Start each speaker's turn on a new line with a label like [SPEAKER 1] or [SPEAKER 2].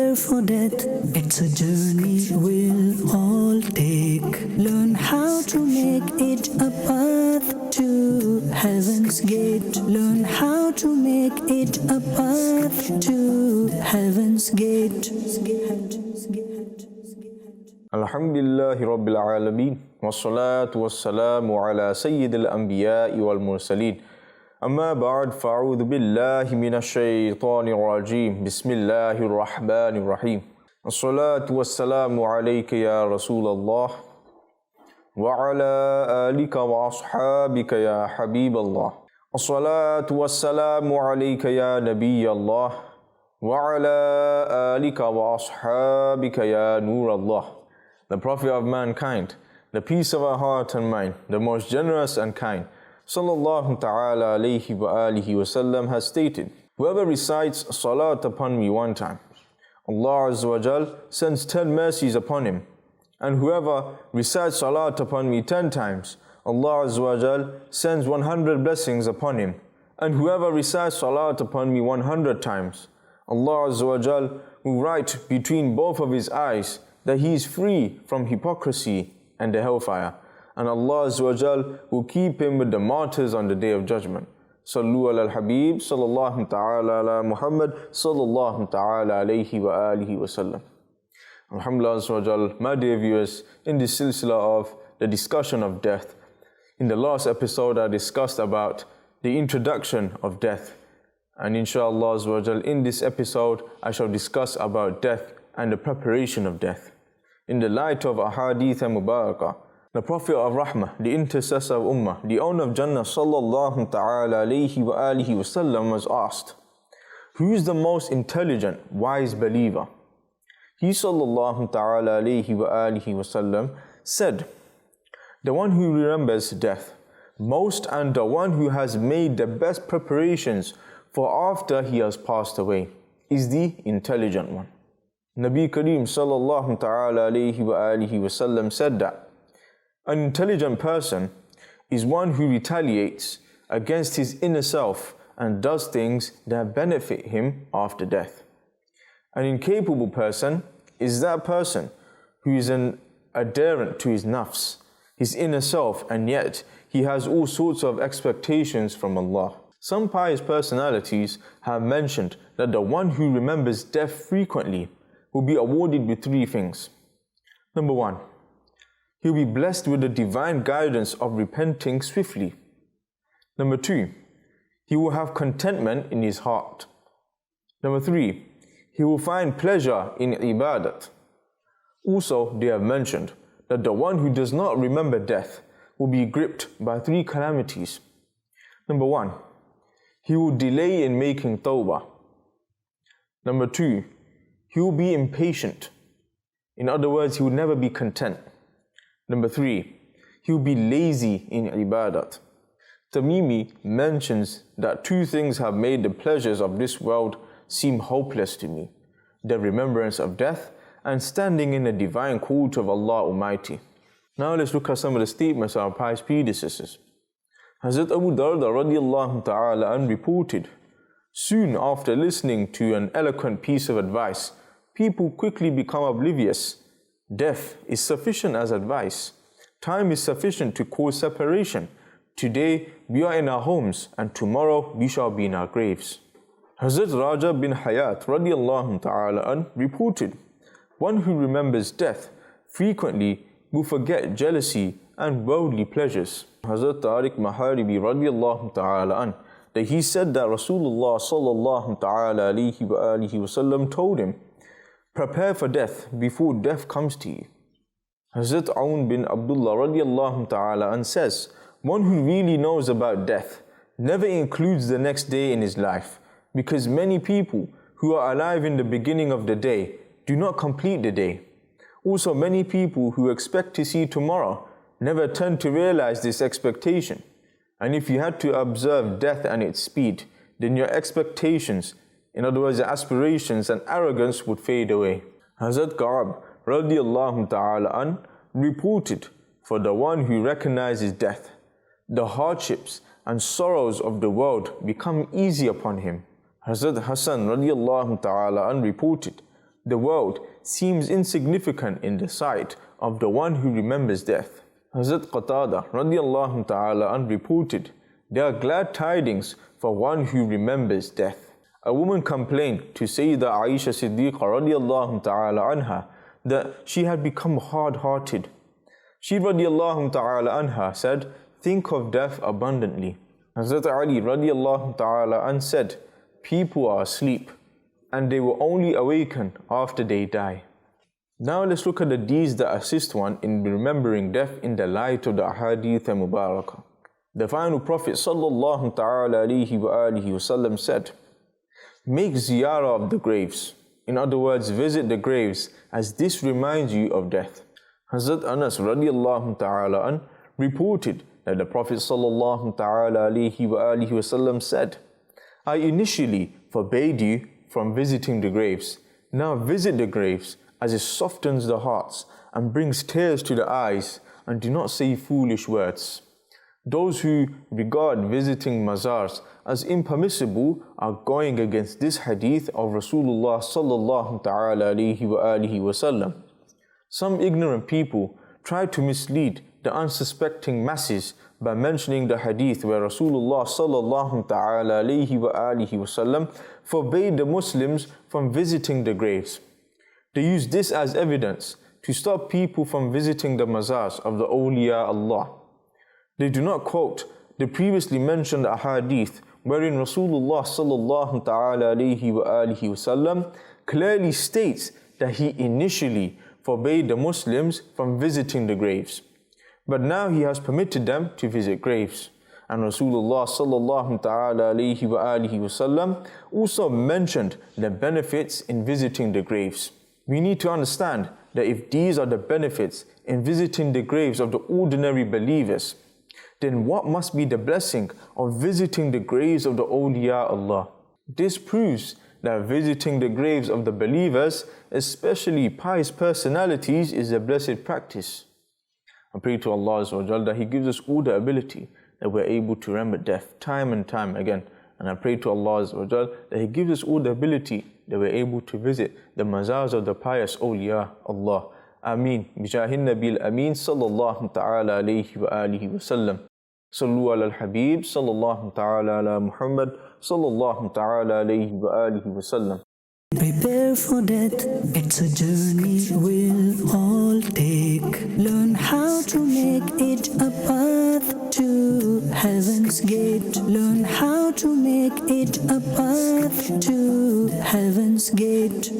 [SPEAKER 1] prepare for death. It's a journey we'll all take. Learn how to make it a path to heaven's gate. Learn how to make it a path to heaven's gate.
[SPEAKER 2] Alhamdulillahi Rabbil Alameen. Wassalatu wassalamu ala Sayyidil Anbiya'i wal Mursaleen. Amma ba'd, fa'udhu billahi minash shaytanir rajim. Bismillahir rahmanir rahim. As-salatu wassalamu alayka ya Rasulallah wa ala alika wa ashabika ya Habiballah. As-salatu wassalamu alayka ya Nabiyallah wa ala alika wa ashabika ya Nurallah. The Prophet of mankind, the peace of our heart and mind, the most generous and kind, sallallahu ta'ala alayhi wa alihi wa sallam, has stated, whoever recites salat upon me one time, Allah Azza wa Jal sends 10 mercies upon him. And whoever recites salat upon me 10 times, Allah Azza wa Jal sends 100 blessings upon him. And whoever recites salat upon me 100 times, Allah Azza wa Jal will write between both of his eyes that he is free from hypocrisy and the hellfire. And Allah Azza wa Jal will keep him with the martyrs on the Day of Judgment. Sallu ala al-Habib, sallallahu ta'ala ala Muhammad, sallallahu ta'ala alayhi wa alihi wa sallam. Alhamdulillah Azza wa Jal, my dear viewers, in this silsila of the discussion of death, in the last episode I discussed about the introduction of death. And inshallah Azza wa Jal, in this episode I shall discuss about death and the preparation of death. In the light of Ahadith Mubarakah, the Prophet of Rahmah, the intercessor of Ummah, the owner of Jannah, sallallahu ta'ala alayhi wa alihi wa sallam, was asked, who is the most intelligent, wise believer? He, sallallahu ta'ala alayhi wa alihi wa sallam, said, the one who remembers death most and the one who has made the best preparations for after he has passed away is the intelligent one. Nabi Kareem sallallahu ta'ala alayhi wa alihi wa sallam said that an intelligent person is one who retaliates against his inner self and does things that benefit him after death. An incapable person is that person who is an adherent to his nafs, his inner self, and yet he has all sorts of expectations from Allah. Some pious personalities have mentioned that the one who remembers death frequently will be awarded with 3 things. Number 1, he will be blessed with the divine guidance of repenting swiftly. Number 2, he will have contentment in his heart. Number 3, he will find pleasure in ibadat. Also, they have mentioned that the one who does not remember death will be gripped by 3 calamities. Number 1, he will delay in making tawbah. Number 2, he will be impatient. In other words, he will never be content. Number 3, he will be lazy in ibadat. Tamimi mentions that 2 things have made the pleasures of this world seem hopeless to me: the remembrance of death and standing in the divine court of Allah Almighty. Now let's look at some of the statements of our pious predecessors. Hazrat Abu Darda radiallahu ta'ala an reported, soon after listening to an eloquent piece of advice, people quickly become oblivious. Death is sufficient as advice. Time is sufficient to cause separation. Today we are in our homes and tomorrow we shall be in our graves. Hazrat Raja bin Hayat radiallahu ta'ala an reported, one who remembers death frequently will forget jealousy and worldly pleasures. Hazrat Tariq Maharibi radiallahu ta'ala an, that he said that Rasulullah sallallahu ta'ala alayhi wa alihi wa sallam told him, prepare for death before death comes to you. Hazrat Aun bin Abdullah radiallahu ta'ala an says, one who really knows about death never includes the next day in his life, because many people who are alive in the beginning of the day do not complete the day. Also, many people who expect to see tomorrow never tend to realize this expectation. And if you had to observe death and its speed, then your expectations, in other words, your aspirations and arrogance, would fade away. Hazrat Ka'ab radiallahu ta'ala an reported, for the one who recognizes death, the hardships and sorrows of the world become easy upon him. Hazrat Hassan radiallahu ta'ala an reported, the world seems insignificant in the sight of the one who remembers death. Hazrat Qatada radiallahu ta'ala an reported, there are glad tidings for one who remembers death. A woman complained to Sayyidah Aisha Siddiqa radiallahu ta'ala anha that she had become hard-hearted. She radiallahu ta'ala anha said, think of death abundantly. Hazrat Ali radiallahu ta'ala an said, people are asleep and they will only awaken after they die. Now let's look at the deeds that assist one in remembering death in the light of the Ahadith Mubarakah. The final Prophet sallallahu ta'ala alayhi wa alihi wasallam said, make ziyarah of the graves. In other words, visit the graves, as this reminds you of death. Hazrat Anas radiallahu ta'ala an reported that the Prophet sallallahu ta'ala alayhi wa alihi wasallam said, I initially forbade you from visiting the graves. Now visit the graves, as it softens the hearts and brings tears to the eyes, and do not say foolish words. Those who regard visiting mazars as impermissible are going against this hadith of Rasulullah sallallahu ta'ala alayhi wa alihi wasallam. Some ignorant people try to mislead the unsuspecting masses by mentioning the hadith where Rasulullah sallallahu ta'ala alayhi wa alihi wasallam forbade the Muslims from visiting the graves. They use this as evidence to stop people from visiting the mazars of the awliya Allah. They do not quote the previously mentioned ahadith wherein Rasulullah sallallahu ta'ala alayhi wa alihi wasallam clearly states that he initially forbade the Muslims from visiting the graves. But now he has permitted them to visit graves. And Rasulullah sallallahu ta'ala alayhi wa alihi wasallam also mentioned the benefits in visiting the graves. We need to understand that if these are the benefits in visiting the graves of the ordinary believers, then what must be the blessing of visiting the graves of the awliya Allah? This proves that visiting the graves of the believers, especially pious personalities, is a blessed practice. I pray to Allah Azza wa Jal that He gives us all the ability that we're able to remember death time and time again. And I pray to Allah Azza wa Jal that He gives us all the ability that we're able to visit the mazars of the pious awliya Allah. Ameen. Bijahin Nabil Ameen sallallahu ta'ala alayhi wa alihi wa sallam. Sallu ala al-Habib sallallahu ta'ala ala Muhammad sallallahu ta'ala alayhi wa alihi wa sallam.
[SPEAKER 1] Prepare for death, it's a journey we'll all take. Learn how to make it a path to heaven's gate. Learn how to make it a path to heaven's gate.